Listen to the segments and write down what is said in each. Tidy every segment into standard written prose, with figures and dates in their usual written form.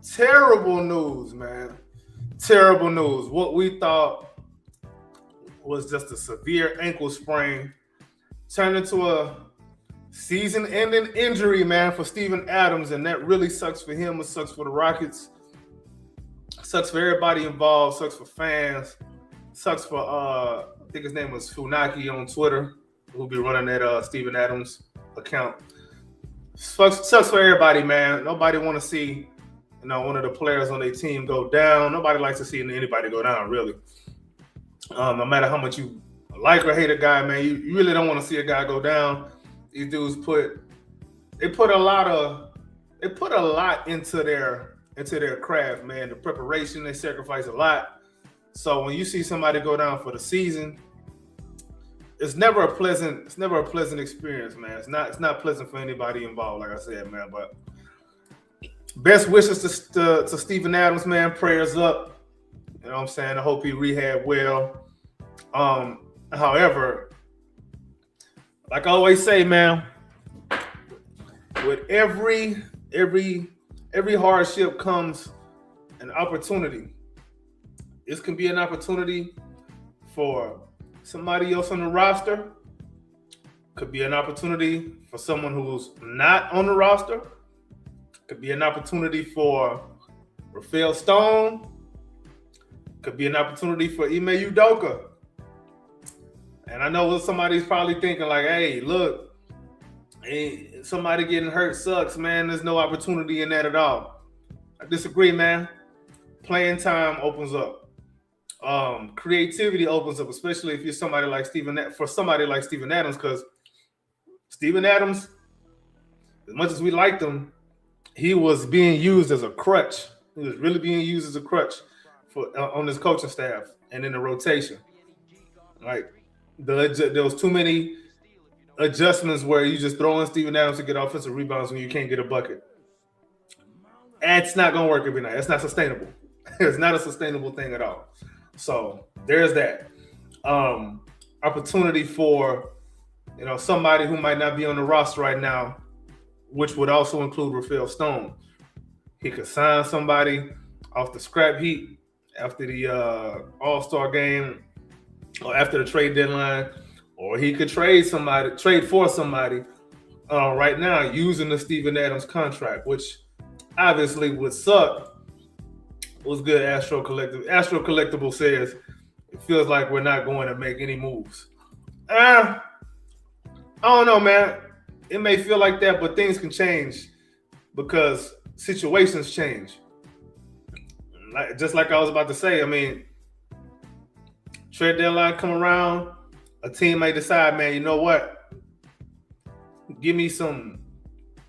Terrible news, man. Terrible news. What we thought was just a severe ankle sprain turned into a season-ending injury, man, for Steven Adams, and that really sucks for him. It sucks for the Rockets. It sucks for everybody involved. Sucks for fans. Sucks for I think his name was Funaki on Twitter, who'll be running that Steven Adams account. Sucks for everybody, man. Nobody want to see, one of the players on their team go down. Nobody likes to see anybody go down, really. No matter how much you like or hate a guy, man, you really don't want to see a guy go down. These dudes put a lot into their craft, man. The preparation, they sacrifice a lot. So when you see somebody go down for the season, it's never a pleasant experience, man. It's not pleasant for anybody involved, like I said, man. But best wishes to Steven Adams, man. Prayers up. You know what I'm saying? I hope he rehab well. However, like I always say, man, with every hardship comes an opportunity. This can be an opportunity for somebody else on the roster. Could be an opportunity for someone who's not on the roster. Could be an opportunity for Rafael Stone. Could be an opportunity for Ime Udoka. And I know somebody's probably thinking like, hey, look, somebody getting hurt sucks, man. There's no opportunity in that at all. I disagree, man. Playing time opens up. Creativity opens up, especially if you're somebody like Steven Adams, because Steven Adams, as much as we liked him, he was being used as a crutch. He was really being used as a crutch on his coaching staff and in the rotation. Like there was too many adjustments where you just throw in Steven Adams to get offensive rebounds when you can't get a bucket. That's not going to work every night. That's not sustainable. It's not a sustainable thing at all. So there's that. Opportunity for, somebody who might not be on the roster right now, which would also include Rafael Stone. He could sign somebody off the scrap heap after the All-Star game or after the trade deadline, or he could trade for somebody right now using the Steven Adams contract, which obviously would suck. What's good, Astro Collectible? Astro Collectible says it feels like we're not going to make any moves. I don't know, man. It may feel like that, but things can change because situations change. Just like I was about to say, I mean, trade deadline come around, a team may decide, man, you know what? Give me some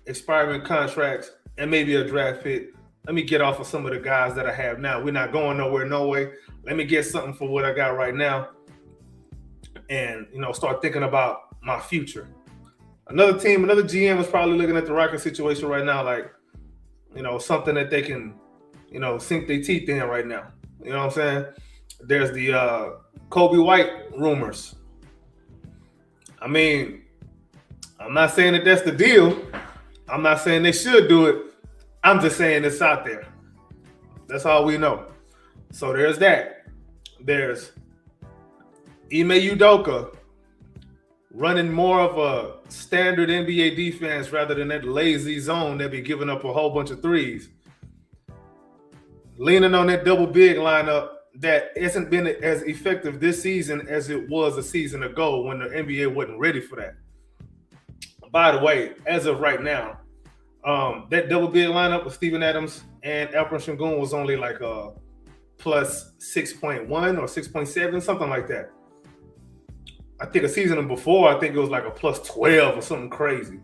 expiring contracts and maybe a draft pick. Let me get off of some of the guys that I have now. We're not going nowhere, no way. Let me get something for what I got right now and, start thinking about my future. Another GM is probably looking at the Rocket situation right now like, something that they can, sink their teeth in right now. You know what I'm saying? There's the Kobe White rumors. I mean, I'm not saying that that's the deal. I'm not saying they should do it. I'm just saying it's out there. That's all we know. So there's that. There's Ime Udoka running more of a standard NBA defense rather than that lazy zone that be giving up a whole bunch of threes. Leaning on that double big lineup that hasn't been as effective this season as it was a season ago when the NBA wasn't ready for that. By the way, as of right now, that double big lineup with Steven Adams and Alperen Sengun was only like a plus 6.1 or 6.7, something like that. I think a season before, I think it was like a plus 12 or something crazy.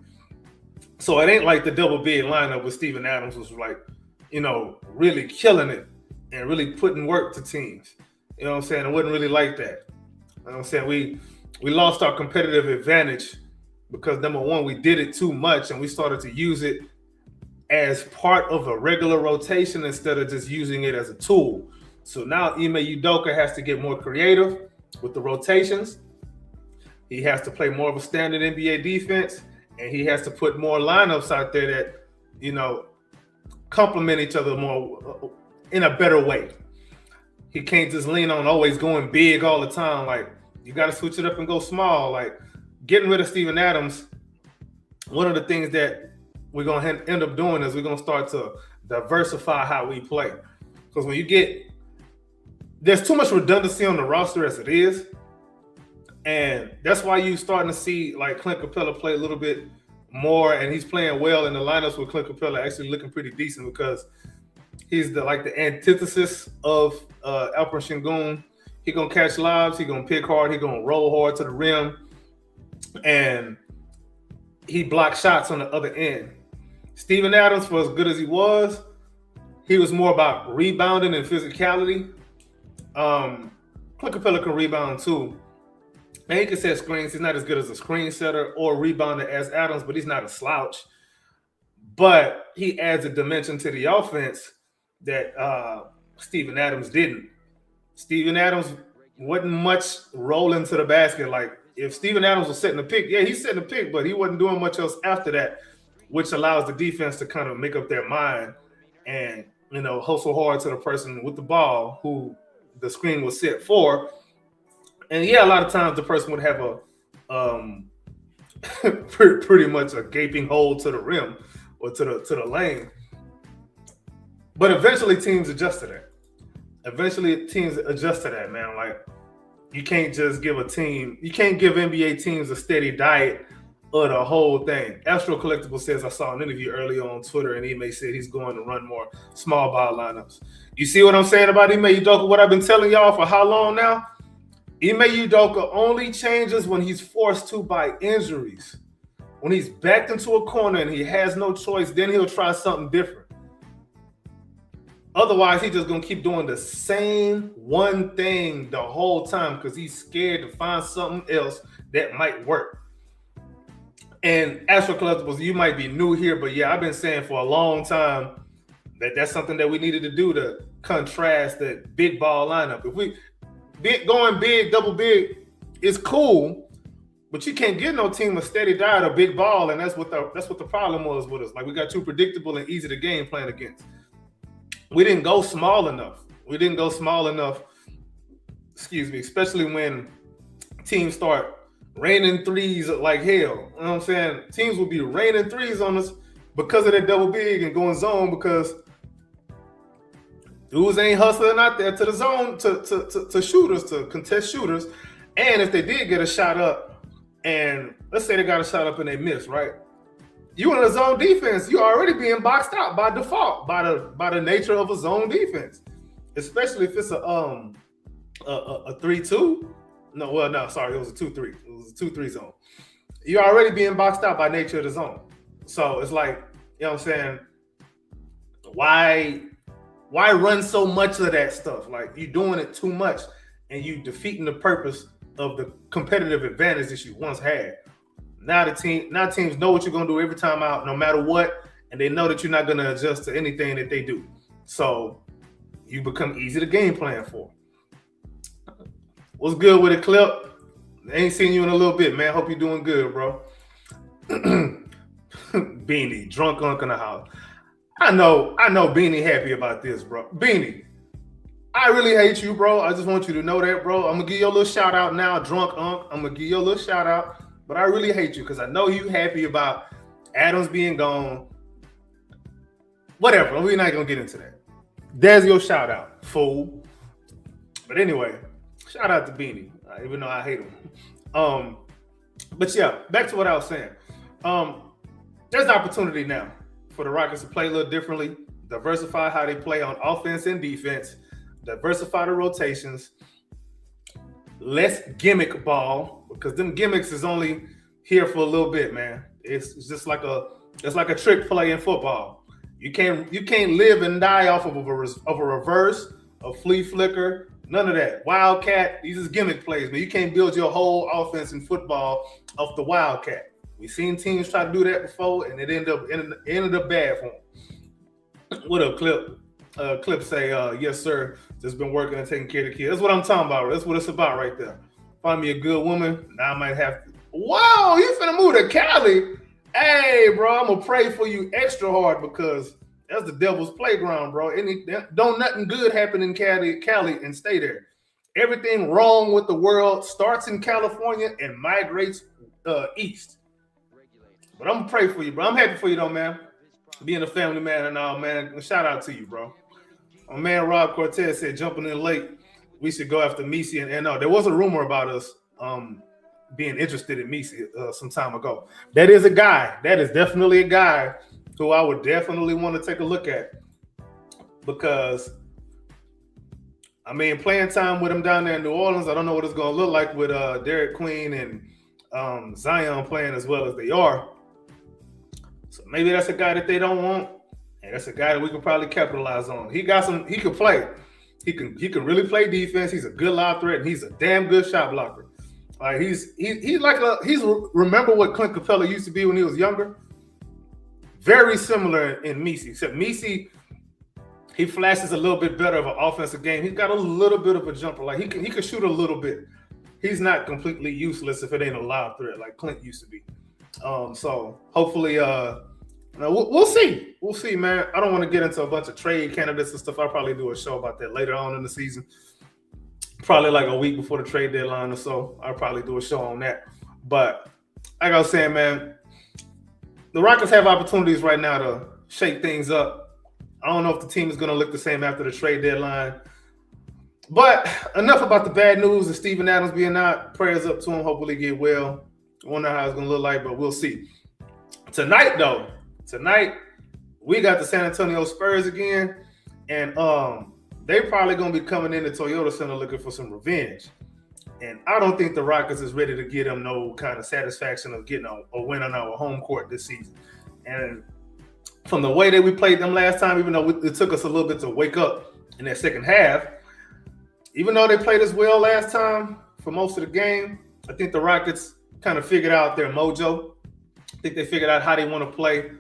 So it ain't like the double big lineup with Steven Adams was like, really killing it and really putting work to teams. You know what I'm saying? It wasn't really like that. You know what I'm saying? We lost our competitive advantage because, number one, we did it too much and we started to use it as part of a regular rotation instead of just using it as a tool. So now Ime Udoka has to get more creative with the rotations. He has to play more of a standard NBA defense, and he has to put more lineups out there that, complement each other more in a better way. He can't just lean on always going big all the time. Like, you got to switch it up and go small. Like, getting rid of Steven Adams, one of the things that we're going to end up doing is we're going to start to diversify how we play. Because when you get, there's too much redundancy on the roster as it is. And that's why you're starting to see like Clint Capella play a little bit more, and he's playing well in the lineups with Clint Capella actually looking pretty decent because he's the antithesis of Alperen Sengun. He gonna catch lobs, he gonna pick hard, he gonna roll hard to the rim, and he blocks shots on the other end. Steven Adams, for as good as he was more about rebounding and physicality. Clint Capella can rebound too. And he can set screens. He's not as good as a screen setter or rebounder as Adams, but he's not a slouch. But he adds a dimension to the offense that Steven Adams didn't. Steven Adams wasn't much rolling to the basket. Like, if Steven Adams was setting the pick, yeah, he's setting the pick, but he wasn't doing much else after that, which allows the defense to kind of make up their mind and, hustle hard to the person with the ball who the screen was set for. And yeah, a lot of times the person would have a pretty much a gaping hole to the rim or to the lane. But eventually teams adjust to that. Eventually teams adjust to that, man. Like, you can't just give NBA teams a steady diet of the whole thing. Astro Collectible says, I saw an interview earlier on Twitter, and Ime said he's going to run more small ball lineups. You see what I'm saying about Ime Udoka? What I've been telling y'all for how long now? Ime Udoka only changes when he's forced to by injuries. When he's backed into a corner and he has no choice, then he'll try something different. Otherwise, he's just going to keep doing the same one thing the whole time because he's scared to find something else that might work. And Astro Collectibles, you might be new here, but yeah, I've been saying for a long time that that's something that we needed to do to contrast that big ball lineup. If we going big, double big is cool, but you can't give no team a steady diet of big ball, and that's what the problem was with us. Like, we got too predictable and easy to game plan against. We didn't go small enough. Excuse me, especially when teams start raining threes like hell. You know what I'm saying? Teams will be raining threes on us because of that double big and going zone because dudes ain't hustling out there to the zone to shooters, to contest shooters. And if they did get a shot up, and let's say they got a shot up and they miss, right? You in a zone defense, you're already being boxed out by default, by the nature of a zone defense. Especially if it's a 3-2. No, sorry, it was a 2-3. It was a 2-3 zone. You're already being boxed out by nature of the zone. So it's like, you know what I'm saying? Why run so much of that stuff? Like, you're doing it too much and you defeating the purpose of the competitive advantage that you once had. Now teams know what you're gonna do every time out, no matter what, and they know that you're not gonna adjust to anything that they do. So you become easy to game plan for. What's good with it, Clip? Ain't seen you in a little bit, man. Hope you're doing good, bro. Beanie, drunk unk in the house. I know Beanie happy about this, bro. Beanie, I really hate you, bro. I just want you to know that, bro. I'm gonna give you a little shout out now, drunk unk. I'm gonna give you a little shout out, but I really hate you because I know you happy about Adams being gone. Whatever, we're not gonna get into that. There's your shout out, fool. But anyway, shout out to Beanie, even though I hate him. But yeah, back to what I was saying. There's an opportunity now for the Rockets to play a little differently, diversify how they play on offense and defense, diversify the rotations, less gimmick ball, because them gimmicks is only here for a little bit, man. It's just like a trick play in football. You can't live and die off of a reverse, a flea flicker, none of that. Wildcat, these is gimmick plays, man. You can't build your whole offense in football off the wildcat. We've seen teams try to do that before, and it ended up bad for them. What up, Clip? Clip say, yes, sir. Just been working and taking care of the kids. That's what I'm talking about. That's what it's about right there. Find me a good woman. Now I might have to. Wow, you finna move to Cali. Hey, bro, I'm going to pray for you extra hard because That's the devil's playground, bro. Don't nothing good happen in Cali and stay there. Everything wrong with the world starts in California and migrates east. But I'm gonna pray for you, bro. I'm happy for you, though, man. Being a family man and all, man. Shout out to you, bro. My man Rob Cortez said, jumping in late, we should go after Misi and NO. There was a rumor about us being interested in Misi some time ago. That is a guy. That is definitely a guy who I would definitely want to take a look at, because I mean, playing time with him down there in New Orleans, I don't know what it's going to look like with Derek Queen and Zion playing as well as they are. So maybe that's a guy that they don't want, and that's a guy that we could probably capitalize on. He could play. He can really play defense. He's a good lob threat, and he's a damn good shot blocker. Like he's remember what Clint Capella used to be when he was younger? Very similar in Misi, except Misi, he flashes a little bit better of an offensive game. He's got a little bit of a jumper. Like he can shoot a little bit. He's not completely useless if it ain't a lob threat like Clint used to be. So hopefully, we'll see. We'll see, man. I don't want to get into a bunch of trade candidates and stuff. I'll probably do a show about that later on in the season. Probably like a week before the trade deadline or so. I'll probably do a show on that. But like I was saying, man, the Rockets have opportunities right now to shake things up. I don't know if the team is going to look the same after the trade deadline. But enough about the bad news of Steven Adams being out. Prayers up to him. Hopefully get well. I wonder how it's going to look like, but we'll see. Tonight, we got the San Antonio Spurs again. And they probably going to be coming into Toyota Center looking for some revenge. And I don't think the Rockets is ready to get them no kind of satisfaction of getting a win on our home court this season. And from the way that we played them last time, even though it took us a little bit to wake up in that second half, even though they played us well last time for most of the game, I think the Rockets kind of figured out their mojo. I think they figured out how they want to play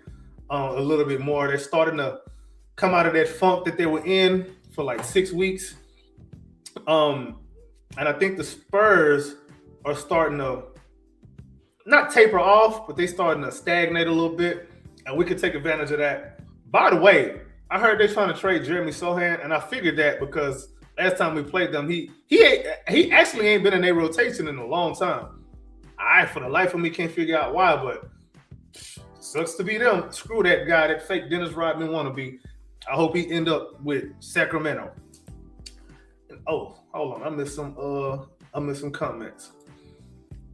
a little bit more. They're starting to come out of that funk that they were in for like 6 weeks. And I think the Spurs are starting to not taper off, but they're starting to stagnate a little bit, and we could take advantage of that. By the way, I heard they're trying to trade Jeremy Sohan, and I figured that because last time we played them, he actually ain't been in their rotation in a long time. I, for the life of me, can't figure out why, but sucks to be them. Screw that guy, that fake Dennis Rodman wannabe. I hope he end up with Sacramento. Oh, hold on. I missed some comments.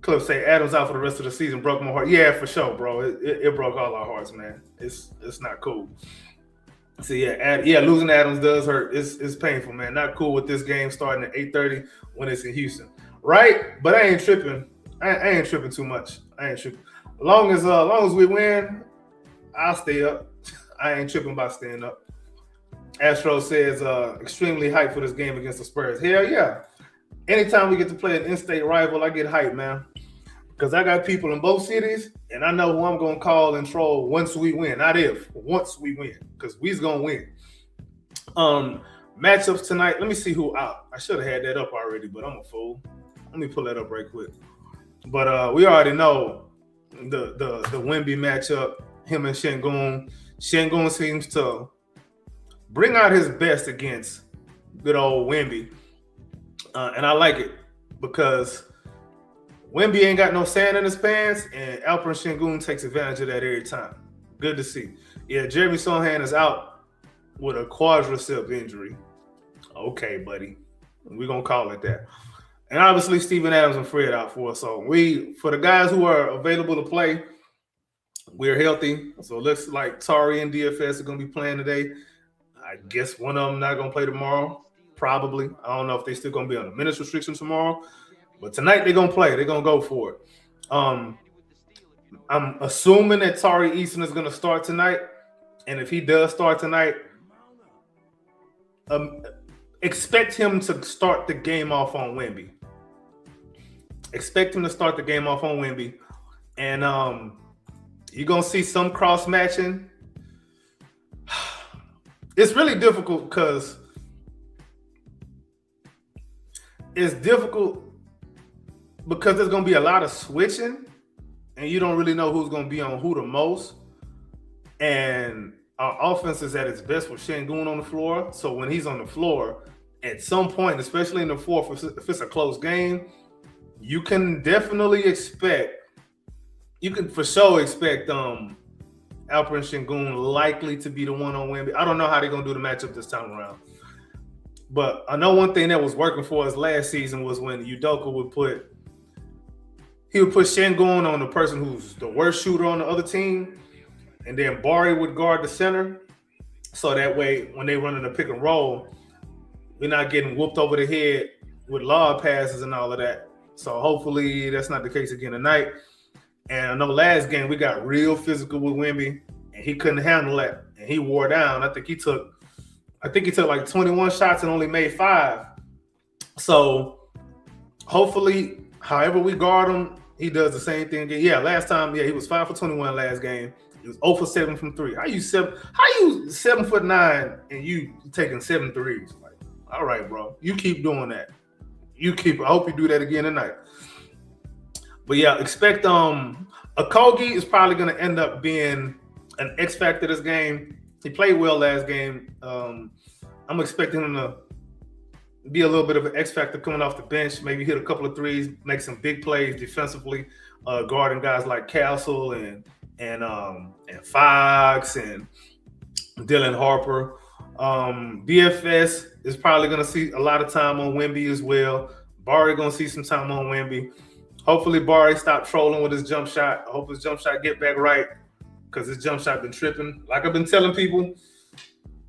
Cliff say Adams out for the rest of the season broke my heart. Yeah, for sure, bro. It broke all our hearts, man. It's not cool. So yeah, losing Adams does hurt. It's painful, man. Not cool with this game starting at 8:30 when it's in Houston, right? But I ain't tripping. I ain't tripping too much. I ain't tripping. As long as we win, I'll stay up. I ain't tripping about staying up. Astro says extremely hyped for this game against the Spurs. Hell yeah. Anytime we get to play an in-state rival, I get hyped, man. Because I got people in both cities, and I know who I'm going to call and troll once we win. Not if, once we win. Because we's going to win. Matchups tonight. Let me see who out. I should have had that up already, but I'm a fool. Let me pull that up right quick. But we already know the Wemby matchup, him and Şengün. Şengün seems to bring out his best against good old Wemby. And I like it because Wemby ain't got no sand in his pants, and Alperen Şengün takes advantage of that every time. Good to see. Yeah, Jeremy Sohan is out with a quadricep injury. Okay, buddy. We're going to call it that. And obviously, Steven Adams and Fred out for us. So for the guys who are available to play, we're healthy. So it looks like Tari and DFS are going to be playing today. I guess one of them not going to play tomorrow. Probably. I don't know if they're still going to be on a minutes restriction tomorrow. But tonight they're going to play. They're going to go for it. I'm assuming that Tari Eason is going to start tonight. And if he does start tonight, expect him to start the game off on Wemby. Expect him to start the game off on Wemby. And you're going to see some cross-matching. It's really difficult because there's going to be a lot of switching, and you don't really know who's going to be on who the most. And our offense is at its best with Şengün on the floor. So when he's on the floor, at some point, especially in the fourth, if it's a close game, you can definitely expect. You can for sure expect Alperen Şengün likely to be the one on Wemby. I don't know how they're gonna do the matchup this time around. But I know one thing that was working for us last season was when Udoka would put Şengün on the person who's the worst shooter on the other team, and then Bari would guard the center. So that way, when they run in a pick and roll, we're not getting whooped over the head with lob passes and all of that. So hopefully that's not the case again tonight. And I know last game we got real physical with Wemby, and he couldn't handle that, and he wore down. I think he took like 21 shots and only made 5. So hopefully, however we guard him, he does the same thing again. Yeah, last time, he was 5 for 21 last game. He was 0 for 7 from 3. How you 7'9" and you taking 7 threes? Like, all right, bro. You keep doing that. I hope you do that again tonight. But yeah, expect Okogie is probably gonna end up being an X factor this game. He played well last game. I'm expecting him to be a little bit of an X factor coming off the bench, maybe hit a couple of threes, make some big plays defensively, guarding guys like Castle and Fox and Dylan Harper. DFS is probably going to see a lot of time on Wemby as well. Bari going to see some time on Wemby. Hopefully Bari stop trolling with his jump shot. I hope his jump shot get back right, because his jump shot been tripping. Like I've been telling people,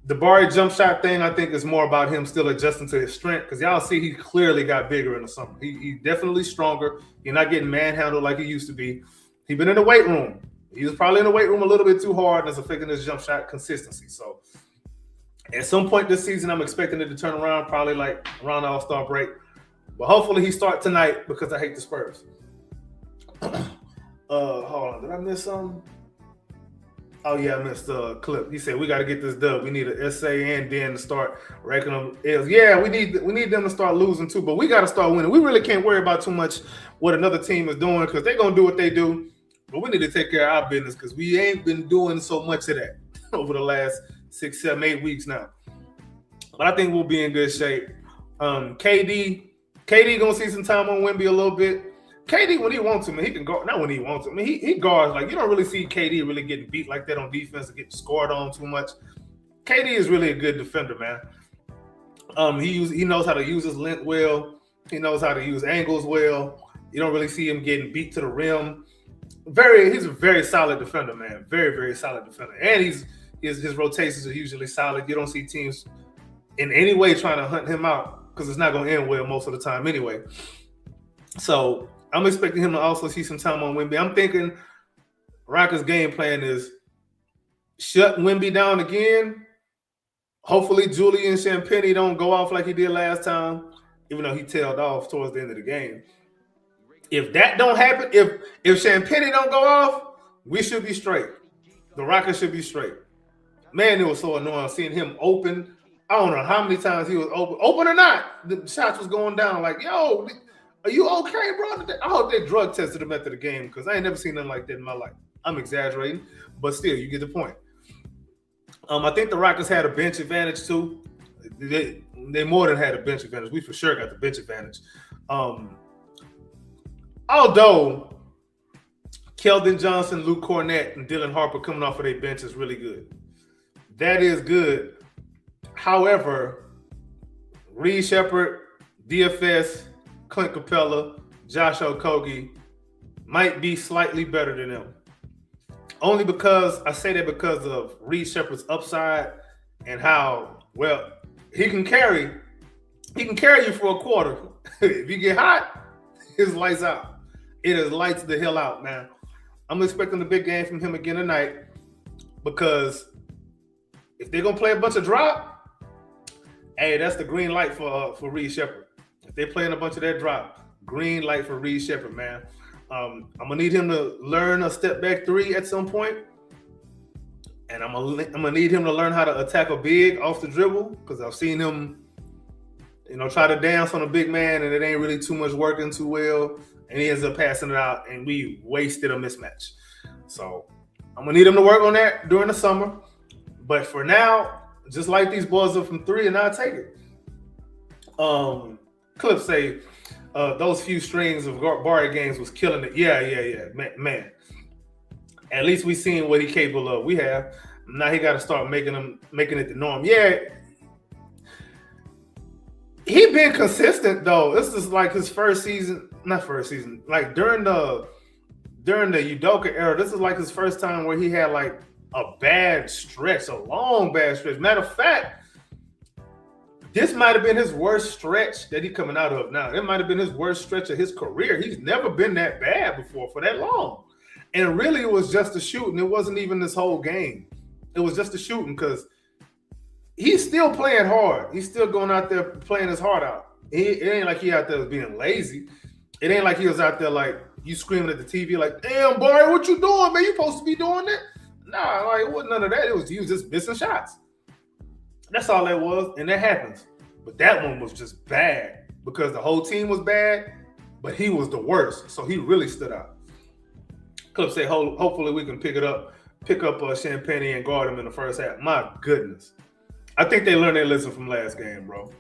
the Bari jump shot thing, I think, is more about him still adjusting to his strength, because y'all see he clearly got bigger in the summer. He definitely stronger. He's not getting manhandled like he used to be. He's been in the weight room. He was probably in the weight room a little bit too hard, and it's affecting his jump shot consistency. So at some point this season, I'm expecting it to turn around, probably like around the All-Star break. But hopefully he start tonight, because I hate the Spurs. Hold on, did I miss something? Oh yeah, I missed the clip. He said we got to get this dub. We need an SA and Dan to start racking up L's. Yeah, we need them to start losing too, but we got to start winning. We really can't worry about too much what another team is doing, because they're gonna do what they do. But we need to take care of our business, because we ain't been doing so much of that over the last 6, 7, 8 weeks now. But I think we'll be in good shape. KD gonna see some time on Wemby a little bit. KD, when he wants to, man, he can guard. Not when he wants to. I mean, he guards. Like, you don't really see KD really getting beat like that on defense and getting scored on too much. KD is really a good defender, man. He knows how to use his length well. He knows how to use angles well. You don't really see him getting beat to the rim. He's a very solid defender, man. Very, very solid defender. And his rotations are usually solid. You don't see teams in any way trying to hunt him out, because it's not going to end well most of the time anyway. So I'm expecting him to also see some time on Wemby. I'm thinking Rockets' game plan is shut Wemby down again. Hopefully Julian Champagnie don't go off like he did last time, even though he tailed off towards the end of the game. If that don't happen, if Champagnie don't go off, we should be straight. The Rockets should be straight. Man, it was so annoying seeing him open. I don't know how many times he was open or not. The shots was going down. Like, yo, are you okay, bro? I hope they drug tested him after the game, because I ain't never seen nothing like that in my life. I'm exaggerating, but still, you get the point. I think the Rockets had a bench advantage too. They more than had a bench advantage. We for sure got the bench advantage. Although Keldon Johnson, Luke Cornett, and Dylan Harper coming off of their bench is really good. That is good. However, Reed Sheppard, DFS, Clint Capella, Josh Okogie might be slightly better than them. Only because I say that because of Reed Sheppard's upside and how well he can carry you for a quarter. If you get hot, it's lights out. It is lights the hell out, man. I'm expecting a big game from him again tonight, because if they're gonna play a bunch of drop, hey, that's the green light for Reed Sheppard. If they're playing a bunch of that drop, green light for Reed Sheppard, man. I'm gonna need him to learn a step back three at some point, and I'm gonna need him to learn how to attack a big off the dribble, because I've seen him, try to dance on a big man, and it ain't really too much working too well, and he ends up passing it out, and we wasted a mismatch. So I'm gonna need him to work on that during the summer. But for now, just like these boys are from three, and I'll take it. Clip say those few strings of Barry games was killing it. Yeah. Man. At least we seen what he capable of. We have. Now he got to start making it the norm. Yeah. He been consistent though. This is like his first season, not first season. Like during the Udoka era, this is like his first time where he had like a bad stretch, a long bad stretch. Matter of fact, this might have been his worst stretch that he's coming out of now. It might have been his worst stretch of his career. He's never been that bad before for that long. And really, it was just the shooting. It wasn't even this whole game. It was just the shooting because he's still playing hard. He's still going out there playing his heart out. It ain't like he out there being lazy. It ain't like he was out there like you screaming at the TV like, damn, Barry, what you doing, man? You supposed to be doing that? Nah, like it wasn't none of that. It was he was just missing shots. That's all that was, and that happens. But that one was just bad because the whole team was bad, but he was the worst. So he really stood out. Clip say, hopefully we can pick up Champagne and guard him in the first half. My goodness. I think they learned their lesson from last game, bro.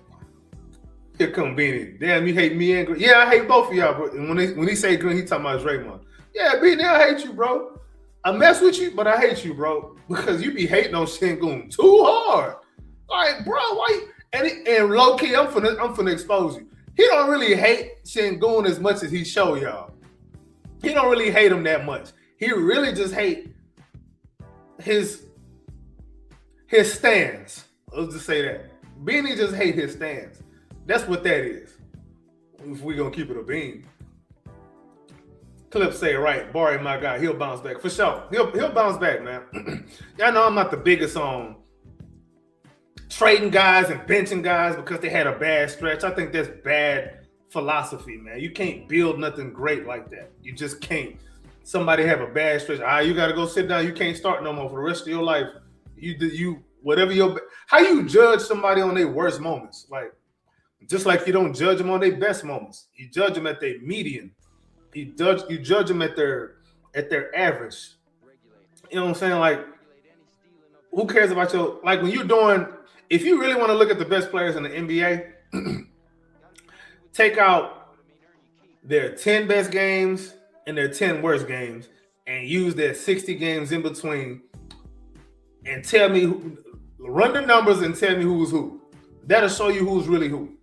Here come Beanie. Damn, you hate me and Green. Yeah, I hate both of y'all, bro. And when he say Green, he talking about Draymond. Yeah, Beanie, I hate you, bro. I mess with you, but I hate you, bro. Because you be hating on Sengun too hard. Like, bro, why? And low key, I'm finna expose you. He don't really hate Sengun as much as he show y'all. He don't really hate him that much. He really just hate his stance. Let's just say that. Beanie just hate his stance. That's what that is. If we gonna keep it a bean. Clip say right, Barry, my guy, he'll bounce back for sure. He'll bounce back, man. Y'all know I'm not the biggest on trading guys and benching guys because they had a bad stretch. I think that's bad philosophy, man. You can't build nothing great like that. You just can't. Somebody have a bad stretch. You got to go sit down. You can't start no more for the rest of your life. How you judge somebody on their worst moments? Like, just like you don't judge them on their best moments. You judge them at their median. You judge them at their average. You know what I'm saying? Like, who cares about like when you're doing, if you really want to look at the best players in the NBA, take out their 10 best games and their 10 worst games and use their 60 games in between and tell me, run the numbers and tell me who's who. That'll show you who's really who.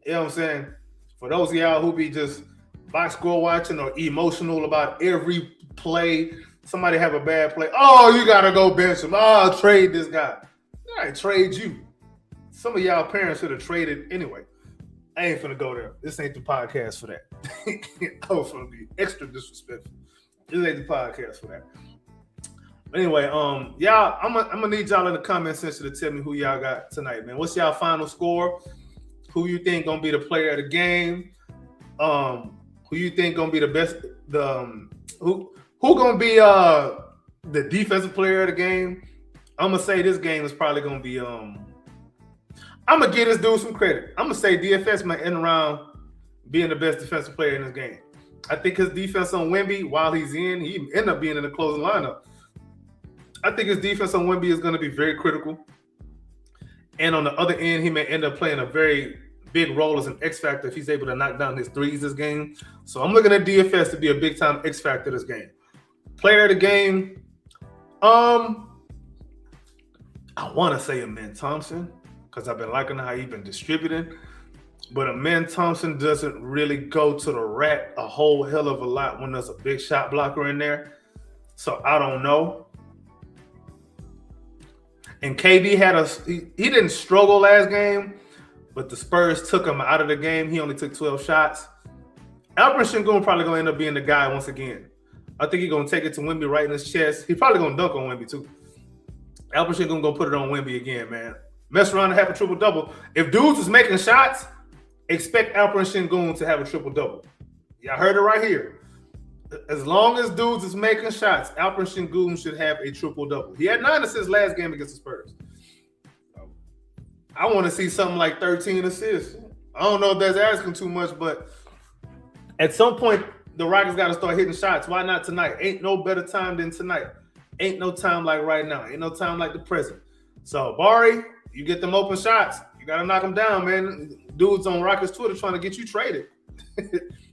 You know what I'm saying? For those of y'all who be just box score watching or emotional about every play, somebody have a bad play. Oh, you got to go bench him. Oh, trade this guy. All right, trade you. Some of y'all parents should have traded anyway. I ain't finna go there. This ain't the podcast for that. I was finna be extra disrespectful. This ain't the podcast for that. Anyway, y'all, I'm gonna need y'all in the comment section to tell me who y'all got tonight, man. What's y'all final score? Who you think gonna be the player of the game? Who you think gonna be the best? Who gonna be the defensive player of the game? I'm gonna say this game is probably gonna be I'm gonna give this dude some credit. I'm gonna say DFS might end around being the best defensive player in this game. I think his defense on Wemby, while he's in, he end up being in the closing lineup. I think his defense on Wemby is going to be very critical. And on the other end, he may end up playing a very big role as an X factor if he's able to knock down his threes this game. So I'm looking at DFS to be a big time X factor this game. Player of the game, I want to say Amen Thompson because I've been liking how he's been distributing. But Amen Thompson doesn't really go to the rack a whole hell of a lot when there's a big shot blocker in there. So I don't know. And KD he didn't struggle last game, but the Spurs took him out of the game. He only took 12 shots. Alperen Sengun probably going to end up being the guy once again. I think he's going to take it to Wemby right in his chest. He's probably going to dunk on Wemby too. Alperen Sengun going to put it on Wemby again, man. Mess around and have a triple-double. If dudes is making shots, expect Alperen Sengun to have a triple-double. Y'all heard it right here. As long as dudes is making shots, Alperen Sengun should have a triple-double. He had 9 assists last game against the Spurs. I want to see something like 13 assists. I don't know if that's asking too much, but at some point, the Rockets got to start hitting shots. Why not tonight? Ain't no better time than tonight. Ain't no time like right now. Ain't no time like the present. So, Bari, you get them open shots. You got to knock them down, man. Dudes on Rockets Twitter trying to get you traded.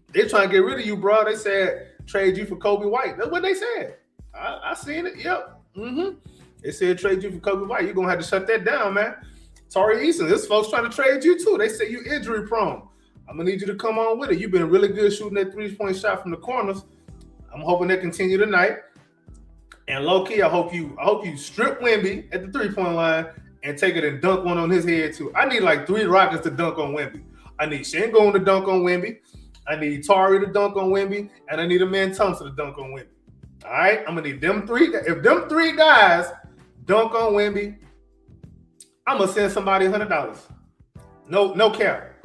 They're trying to get rid of you, bro. They said trade you for Kobe White. That's what they said. I seen it. Yep. Mm-hmm. They said trade you for Kobe White. You're going to have to shut that down, man. Tari Eason, this folks trying to trade you too. They say you injury prone. I'm going to need you to come on with it. You've been really good shooting that 3-point shot from the corners. I'm hoping they continue tonight. And low-key, I hope you strip Wemby at the 3-point line and take it and dunk one on his head too. I need like 3 Rockets to dunk on Wemby. I need Şengün to dunk on Wemby. I need Tari to dunk on Wemby. And I need Amen Thompson to dunk on Wemby. All right? I'm going to need them 3. If them 3 guys dunk on Wemby, I'm going to send somebody $100. No cap.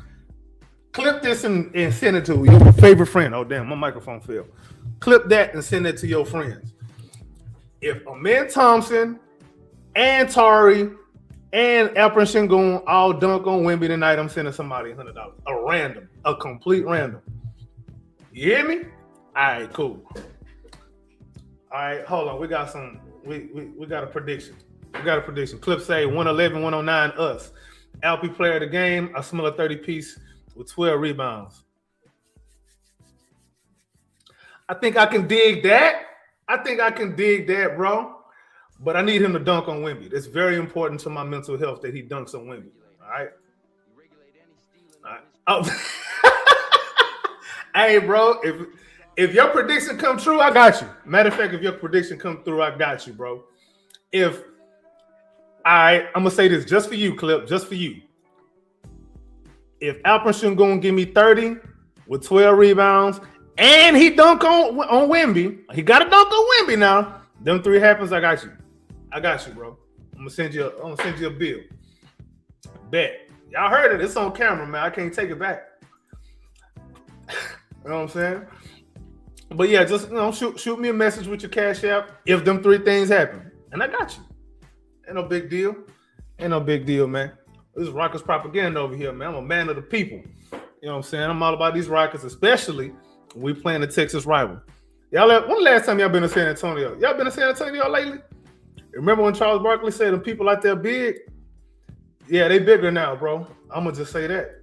Clip this and send it to your favorite friend. Oh, damn, my microphone fell. Clip that and send it to your friends. If Amen Thompson and Tari and Alperen Şengün all dunk on Wemby tonight, I'm sending somebody $100. A complete random. You hear me? All right, cool. All right, hold on. We got a prediction. Clip say 111, 109 us. Alpy player of the game, a similar 30-piece with 12 rebounds. I think I can dig that. Bro. But I need him to dunk on Wemby. It's very important to my mental health that he dunks on Wemby. All right? Oh. Hey, bro, if your prediction come true, I got you. Matter of fact, if your prediction come through, I got you, bro. I'm going to say this just for you, Clip, just for you. If Alperen Şengün give me 30 with 12 rebounds and he dunk on Wemby, he got to dunk on Wemby now. Them 3 happens, I got you, bro. I'm gonna send you a bill. Bet. Y'all heard it. It's on camera, man. I can't take it back. You know what I'm saying? But yeah, just shoot me a message with your Cash App if them 3 things happen. And I got you. Ain't no big deal, man. This is Rockets propaganda over here, man. I'm a man of the people. You know what I'm saying? I'm all about these Rockets, especially when we playing the Texas rival. When the last time y'all been to San Antonio? Y'all been to San Antonio lately? Remember when Charles Barkley said the people out there big? Yeah, they bigger now, bro. I'm going to just say that.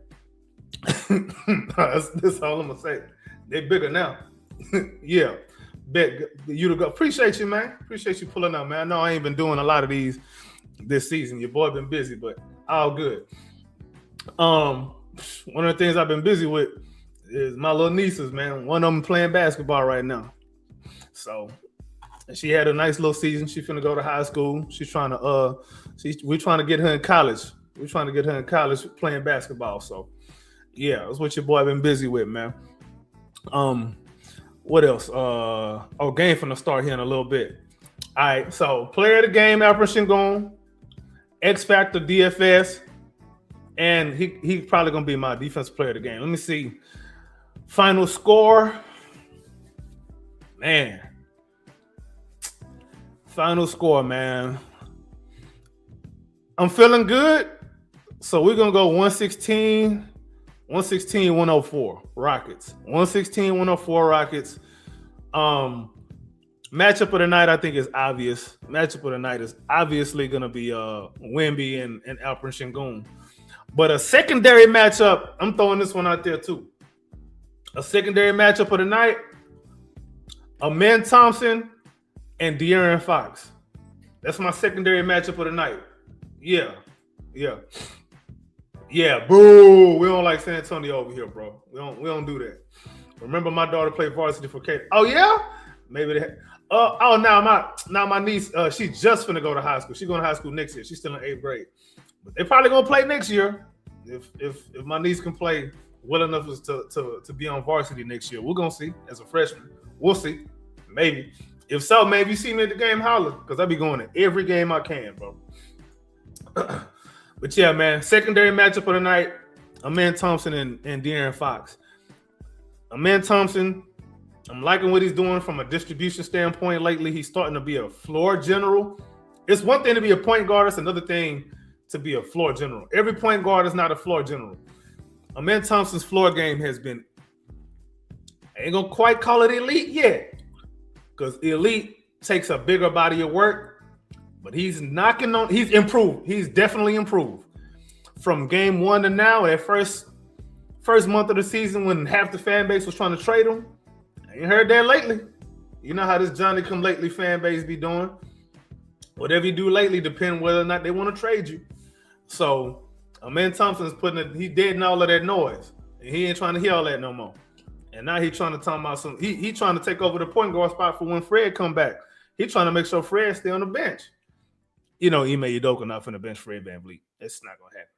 That's all I'm going to say. They bigger now. Yeah. Bet you to go. Appreciate you, man. Appreciate you pulling up, man. I know I ain't been doing a lot of these this season. Your boy been busy, but all good. One of the things I've been busy with is my little nieces, man. One of them playing basketball right now. So she had a nice little season. She finna go to high school. She's trying to we're trying to get her in college. We're trying to get her in college playing basketball. So yeah, that's what your boy been busy with, man. What else? Game finna start here in a little bit. All right, so player of the game, Alperen Şengün, X Factor DFS, and he probably gonna be my defensive player of the game. Let me see. Final score. Man. Final score, man. I'm feeling good. So we're going to go 116-104 Rockets. 116-104 Rockets. Matchup of the night, I think, is obvious. Matchup of the night is obviously going to be Wemby and Alperen Şengün. But a secondary matchup, I'm throwing this one out there too. A secondary matchup of the night, Amen Thompson and De'Aaron Fox. That's my secondary matchup of the night. Yeah. Boo. We don't like San Antonio over here, bro. We don't do that. Remember, my daughter played varsity for Katy. Oh yeah, maybe they. Now my niece, she's just finna go to high school. She's going to high school next year. She's still in 8th grade. But they probably gonna play next year if my niece can play well enough to be on varsity next year. We're gonna see as a freshman. We'll see. Maybe. If so, maybe you see me at the game, holler, because I be going to every game I can, bro. But yeah, man, secondary matchup of the night, Amen Thompson and De'Aaron Fox. Amen Thompson, I'm liking what he's doing from a distribution standpoint lately. He's starting to be a floor general. It's one thing to be a point guard. It's another thing to be a floor general. Every point guard is not a floor general. Amen Thompson's floor game has been, I ain't gonna quite call it elite yet, because elite takes a bigger body of work, But he's improved. He's definitely improved. From game 1 to now, that first month of the season when half the fan base was trying to trade him, I ain't heard that lately. You know how this Johnny come lately fan base be doing. Whatever you do lately depends whether or not they want to trade you. So Amen Thompson's he dead in all of that noise. And he ain't trying to hear all that no more. And now he's trying to talk about he trying to take over the point guard spot for when Fred come back. He trying to make sure Fred stay on the bench. You know, Ime Udoka not finna bench Fred VanVleet. It's not gonna happen.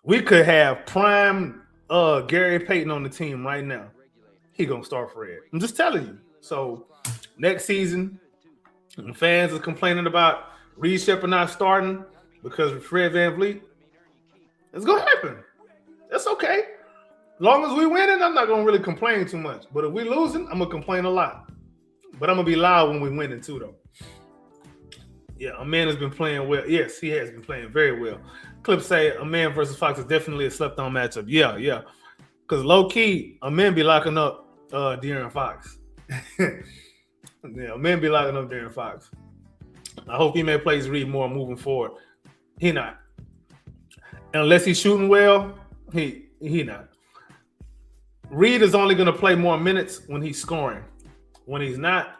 We could have prime Gary Payton on the team right now. He gonna start Fred. I'm just telling you. So next season, when fans are complaining about Reed Sheppard not starting because of Fred VanVleet, it's gonna happen. That's okay. As long as we winning, I'm not gonna really complain too much. But if we losing, I'm gonna complain a lot. But I'm gonna be loud when we winning too, though. Yeah, Amen has been playing well. Yes, he has been playing very well. Clips say Amen versus Fox is definitely a slept-on matchup. Yeah. Because low-key, Amen be locking up De'Aaron Fox. Yeah, Amen be locking up De'Aaron Fox. I hope he may plays Reed more moving forward. He not. Unless he's shooting well, he not. Reed is only going to play more minutes when he's scoring. When he's not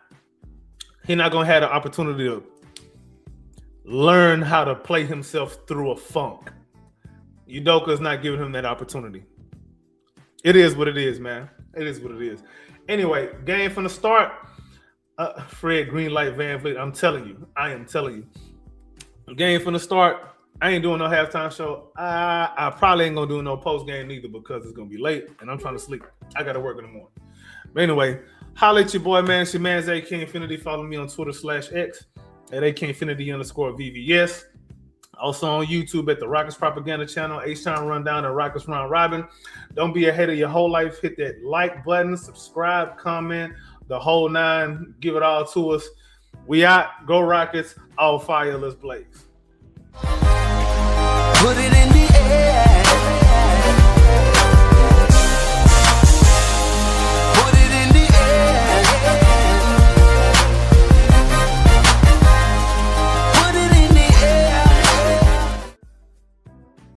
going to have the opportunity to learn how to play himself through a funk. Udoka's not giving him that opportunity. It is what it is, man. It is what it is. Anyway, game from the start, Fred Greenlight VanVleet. I am telling you. Game from the start, I ain't doing no halftime show. I probably ain't going to do no post game either because it's going to be late and I'm trying to sleep. I got to work in the morning. But anyway, holla at your boy, man. It's your man's AK Infinity. Follow me on Twitter /X at AK Infinity_VVS. Also on YouTube at the Rockets Propaganda Channel, H-Town Rundown, and Rockets Round Robin. Don't be ahead of your whole life. Hit that like button, subscribe, comment, the whole 9. Give it all to us. We out. Go Rockets. All fire. Let's blaze. Put it in the